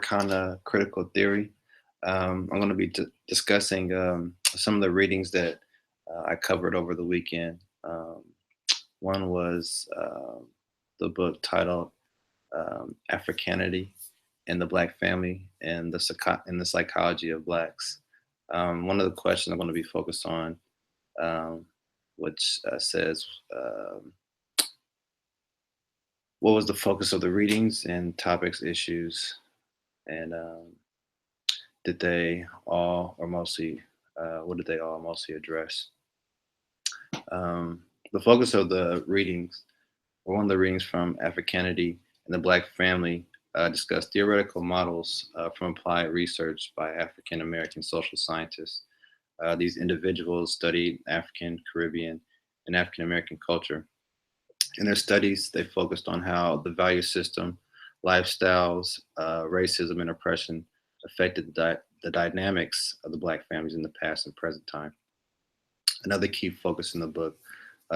Africana critical theory. I'm going to be discussing some of the readings that I covered over the weekend. One was the book titled Africanity and the Black Family and the Psychology of Blacks. One of the questions I'm going to be focused on, um, which says, what was the focus of the readings and topics, issues, and did they all or mostly, what did they all mostly address? The focus of the readings, or one of the readings from Africanity and the Black Family, discussed theoretical models from applied research by African American social scientists. These individuals studied African, Caribbean, and African American culture. In their studies, they focused on how the value system, lifestyles, racism, and oppression affected the dynamics of the Black families in the past and present time. Another key focus in the book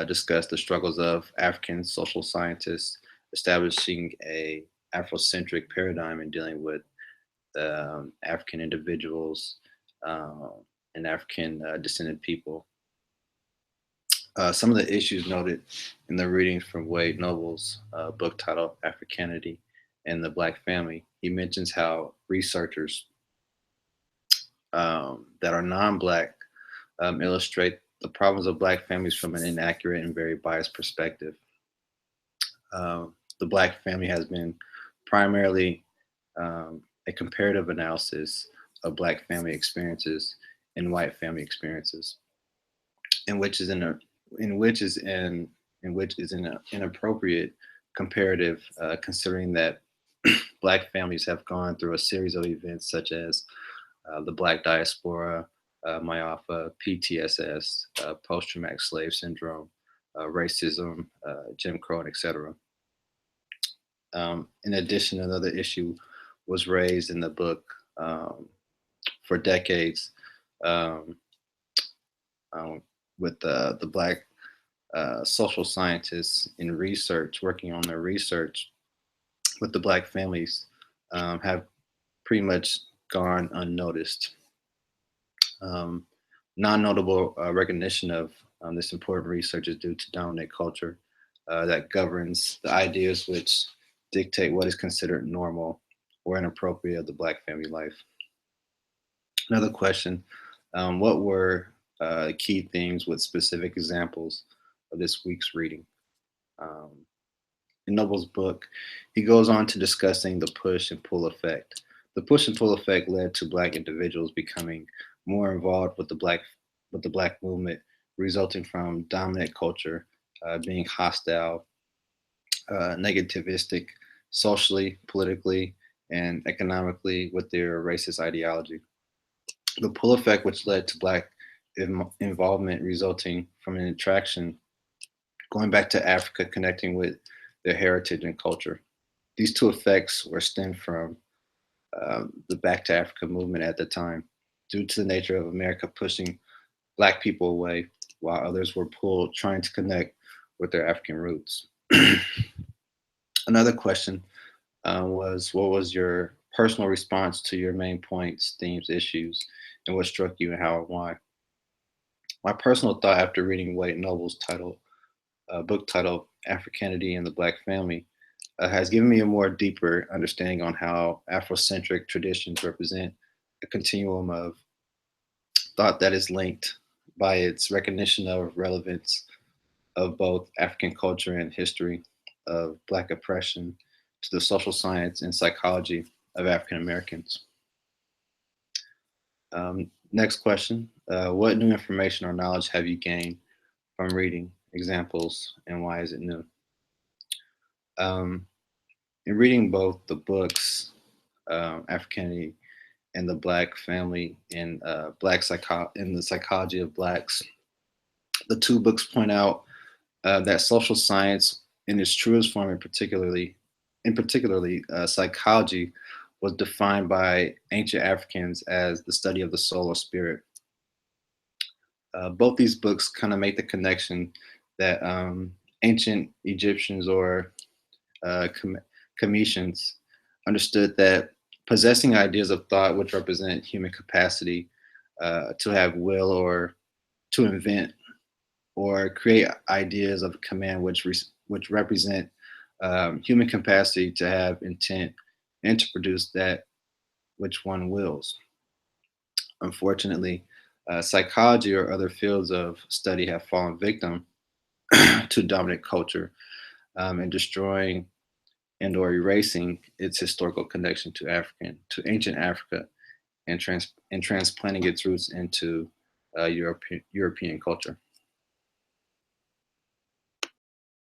discussed the struggles of African social scientists establishing a Afrocentric paradigm in dealing with African individuals uh, and African descended people. Some of the issues noted in the readings from Wade Noble's book titled Africanity and the Black Family, he mentions how researchers that are non-Black illustrate the problems of Black families from an inaccurate and very biased perspective. The Black family has been primarily a comparative analysis of Black family experiences and white family experiences, in which is in a in which is in which is an inappropriate comparative, considering that Black families have gone through a series of events such as the Black diaspora, MIAFA, PTSS, post-traumatic slave syndrome, racism, Jim Crow, etc. In addition, another issue was raised in the book for decades um, um, with the Black social scientists in research, working on their research with the Black families, have pretty much gone unnoticed. Um, Non-notable recognition of this important research is due to dominant culture that governs the ideas which dictate what is considered normal or inappropriate of the Black family life. Another question, what were key themes with specific examples of this week's reading? Um, in Noble's book, he goes on to discussing the push and pull effect. The push and pull effect led to Black individuals becoming more involved with the Black movement, resulting from dominant culture being hostile, negativistic, socially, politically, and economically with their racist ideology. The pull effect, which led to Black involvement, resulting from an attraction going back to Africa, connecting with their heritage and culture. These two effects were stemmed from the Back to Africa movement at the time, due to the nature of America pushing Black people away, while others were pulled trying to connect with their African roots. Another question was, what was your personal response to your main points, themes, issues, and what struck you and how and why? My personal thought after reading Wade Noble's book titled Africanity and the Black Family has given me a more deeper understanding on how Afrocentric traditions represent a continuum of thought that is linked by its recognition of relevance of both African culture and history, of Black oppression, to the social science and psychology of African Americans. Next question, what new information or knowledge have you gained from reading, examples, and why is it new? Um, in reading both the books, Africanity and the Black Family and in the Psychology of Blacks, the two books point out that social science, in its truest form, in particularly psychology, was defined by ancient Africans as the study of the soul or spirit. Both these books kind of make the connection that ancient Egyptians or uh, Cometians understood that possessing ideas of thought which represent human capacity to have will or to invent or create ideas of command which represent human capacity to have intent and to produce that which one wills. Unfortunately, psychology or other fields of study have fallen victim to dominant culture and destroying and or erasing its historical connection to ancient Africa and transplanting its roots into European culture.